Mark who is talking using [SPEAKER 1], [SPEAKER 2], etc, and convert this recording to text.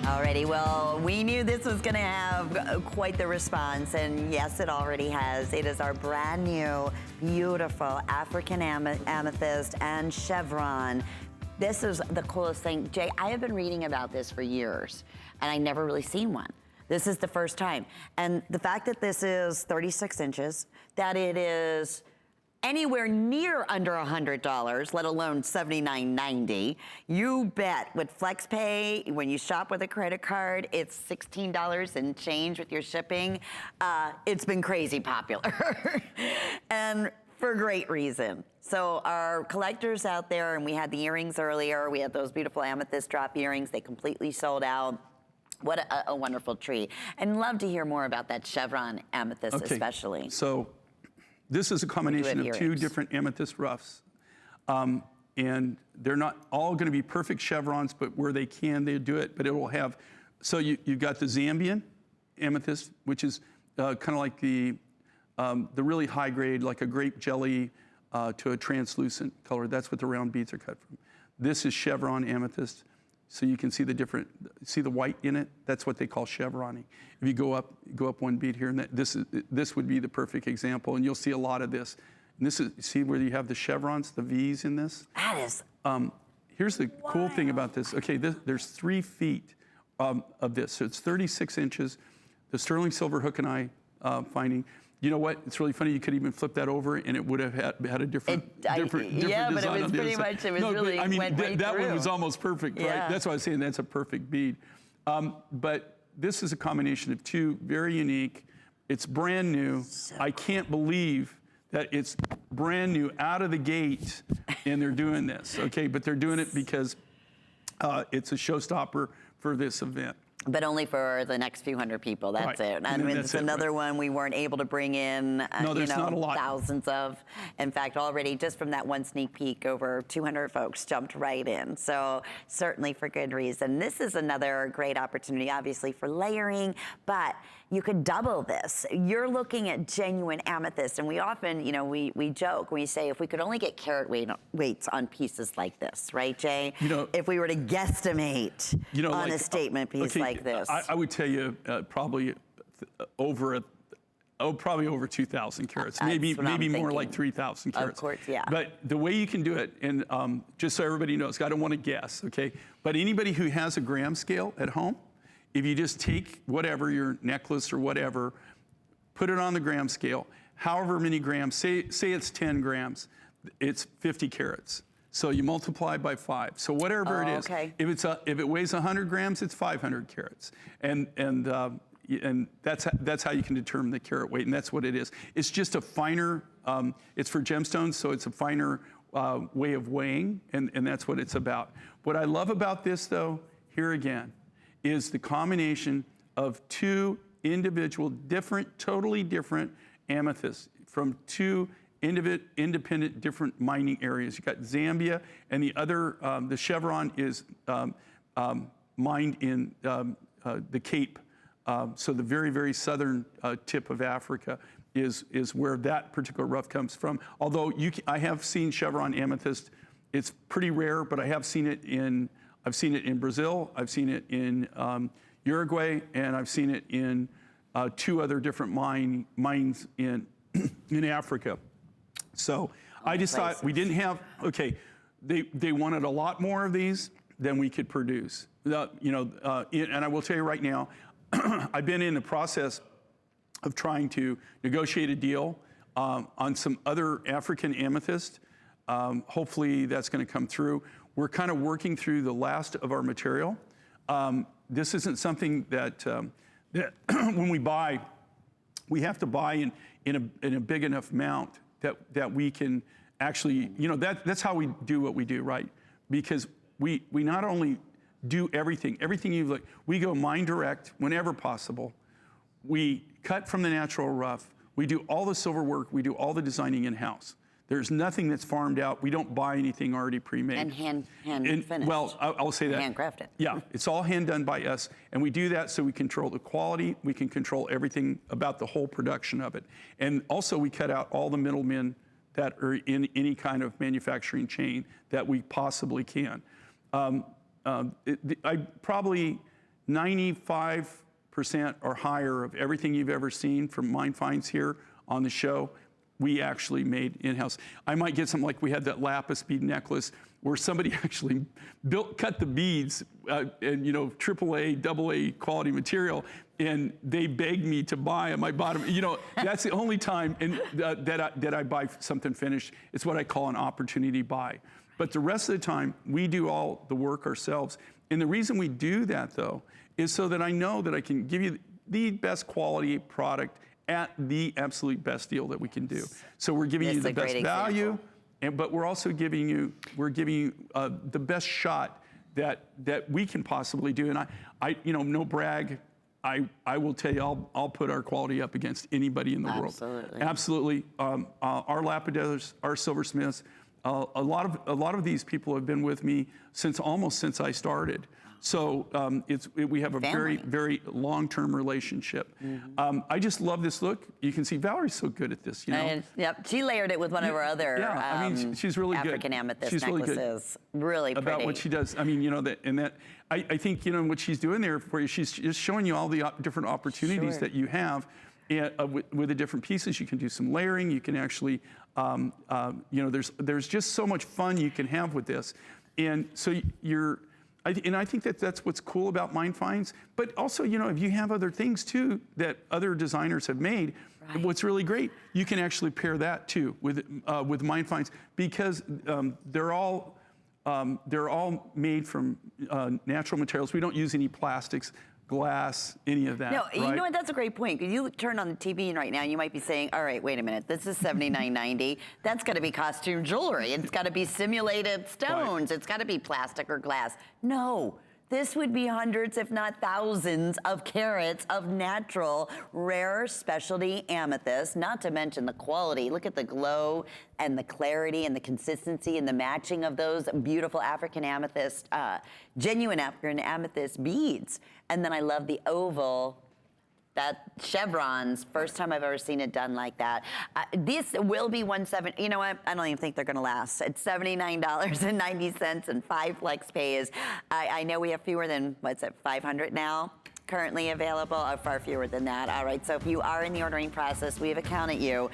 [SPEAKER 1] Alrighty, well, we knew this was gonna have quite the response, and yes, it already has. It is our brand new, beautiful African amethyst and chevron. This is the coolest thing. Jay, I have been reading about this for years, and I never really seen one. This is the first time. And the fact that this is 36 inches, that it is anywhere near under $100, let alone $79.90. You bet with FlexPay, when you shop with a credit card, it's $16 and change with your shipping. It's been crazy popular, and for great reason. So our collectors out there, and we had the earrings earlier, we had those beautiful amethyst drop earrings, they completely sold out. What a wonderful treat. And love to hear more about that chevron amethyst especially.
[SPEAKER 2] So this is a combination of two different amethyst roughs. And they're not all gonna be perfect chevrons, but where they can, they do it. But it will have, so you've got the Zambian amethyst, which is kind of like the really high grade, like a grape jelly to a translucent color. That's what the round beads are cut from. This is chevron amethyst. So you can see the different, see the white in it? That's what they call chevroning. If you go up one bead here, and this would be the perfect example, and you'll see a lot of this. And this is, see where you have the chevrons, the V's in this?
[SPEAKER 1] That is
[SPEAKER 2] here's the cool thing about this. Okay, there's 3 feet of this, so it's 36 inches. The sterling silver hook and eye finding. You know what? It's really funny. You could even flip that over, and it would have had a different
[SPEAKER 1] yeah,
[SPEAKER 2] design.
[SPEAKER 1] but it was pretty much. It was really.
[SPEAKER 2] I mean,
[SPEAKER 1] went right
[SPEAKER 2] that
[SPEAKER 1] through.
[SPEAKER 2] one was almost perfect, right?
[SPEAKER 1] Yeah.
[SPEAKER 2] That's why I was saying that's a perfect bead. But this is a combination of two very unique. It's brand new.
[SPEAKER 1] So
[SPEAKER 2] I can't believe that it's brand new out of the gate, and they're doing this. Okay, but they're doing it because it's a showstopper for this event.
[SPEAKER 1] But only for the next few hundred people, that's it. I mean, it's another one we weren't able to bring in,
[SPEAKER 2] no, there's not a lot.
[SPEAKER 1] Thousands of. In fact, already just from that one sneak peek, over 200 folks jumped right in. So certainly for good reason. This is another great opportunity, obviously, for layering, but you could double this. You're looking at genuine amethyst, and we often, we joke, we say if we could only get carat weights on pieces like this, right, Jay? If we were to guesstimate on a statement piece like this.
[SPEAKER 2] I would tell you probably over 2,000 carats, maybe more like 3,000 carats.
[SPEAKER 1] Of course, yeah.
[SPEAKER 2] But the way you can do it, and just so everybody knows, I don't want to guess, okay? But anybody who has a gram scale at home, if you just take whatever, your necklace or whatever, put it on the gram scale, however many grams, say it's 10 grams, it's 50 carats. So you multiply by 5. So whatever it is, if it weighs 100 grams, it's 500 carats. And that's how you can determine the carat weight, and that's what it is. It's just a finer, it's for gemstones, so it's a finer way of weighing, and that's what it's about. What I love about this, though, here again, is the combination of two individual, totally different amethysts from two independent, different mining areas. You got Zambia, and the other, the chevron is mined in the Cape. So the very, very southern tip of Africa is where that particular rough comes from. Although I have seen chevron amethyst. It's pretty rare, but I have seen it in, I've seen it in Brazil, I've seen it in Uruguay, and I've seen it in 2 other different mines in Africa. So I just thought we didn't have, they wanted a lot more of these than we could produce. And I will tell you right now, I've been in the process of trying to negotiate a deal on some other African amethyst. Hopefully that's going to come through. We're kind of working through the last of our material. This isn't something that when we buy, we have to buy in a big enough amount that we can actually, that's how we do what we do, right? Because we not only do everything we go mine direct whenever possible. We cut from the natural rough. We do all the silver work. We do all the designing in-house. There's nothing that's farmed out. We don't buy anything already pre-made.
[SPEAKER 1] And hand finished.
[SPEAKER 2] Well, I'll say that.
[SPEAKER 1] Handcrafted.
[SPEAKER 2] Yeah, it's all hand done by us. And we do that so we control the quality. We can control everything about the whole production of it. And also we cut out all the middlemen that are in any kind of manufacturing chain that we possibly can. I probably 95% or higher of everything you've ever seen from Mine Finds here on the show, we actually made in-house. I might get something like we had that lapis bead necklace where somebody actually cut the beads and, you know, AAA, AA quality material, and they begged me to buy them. I bought them. You know, that's the only time that I buy something finished. It's what I call an opportunity buy. But the rest of the time, we do all the work ourselves. And the reason we do that, though, is so that I know that I can give you the best quality product at the absolute best deal that we can do. So we're giving you the best value, but we're also giving you the best shot that we can possibly do. And I you know, no brag, I will tell you, I'll put our quality up against anybody in the world. Absolutely. Our lapidars, our silversmiths, a lot of these people have been with me almost since I started. So we have a very, very long-term relationship. I just love this look. You can see Valerie's so good at this, you know?
[SPEAKER 1] Yep, she layered it with one of her other
[SPEAKER 2] I mean, she's really good.
[SPEAKER 1] African amethyst
[SPEAKER 2] she's
[SPEAKER 1] necklaces. Really pretty.
[SPEAKER 2] About what she does. I mean, you know, I think, you know, what she's doing there for you, she's just showing you all the different opportunities that you have. With the different pieces, you can do some layering. You can actually, you know, there's just so much fun you can have with this. And so I think that's what's cool about Mine Finds. But also, you know, if you have other things too that other designers have made, what's really great, you can actually pair that too with Mine Finds, because they're all made from natural materials. We don't use any plastics, glass, any of that.
[SPEAKER 1] No, you know what? That's a great point. Because you turn on the TV right now, and you might be saying, "All right, wait a minute. This is $79.90. That's got to be costume jewelry. It's got to be simulated stones. It's got to be plastic or glass." No. This would be hundreds, if not thousands, of carats of natural, rare specialty amethyst, not to mention the quality. Look at the glow and the clarity and the consistency and the matching of those beautiful African amethyst, genuine African amethyst beads. And then I love the oval, that chevrons, first time I've ever seen it done like that. This will be $170. You know what? I don't even think they're going to last. It's $79.90 and 5 flex pays. I know we have fewer than, what's it, 500 now currently available, or far fewer than that. All right, so if you are in the ordering process, we have accounted you.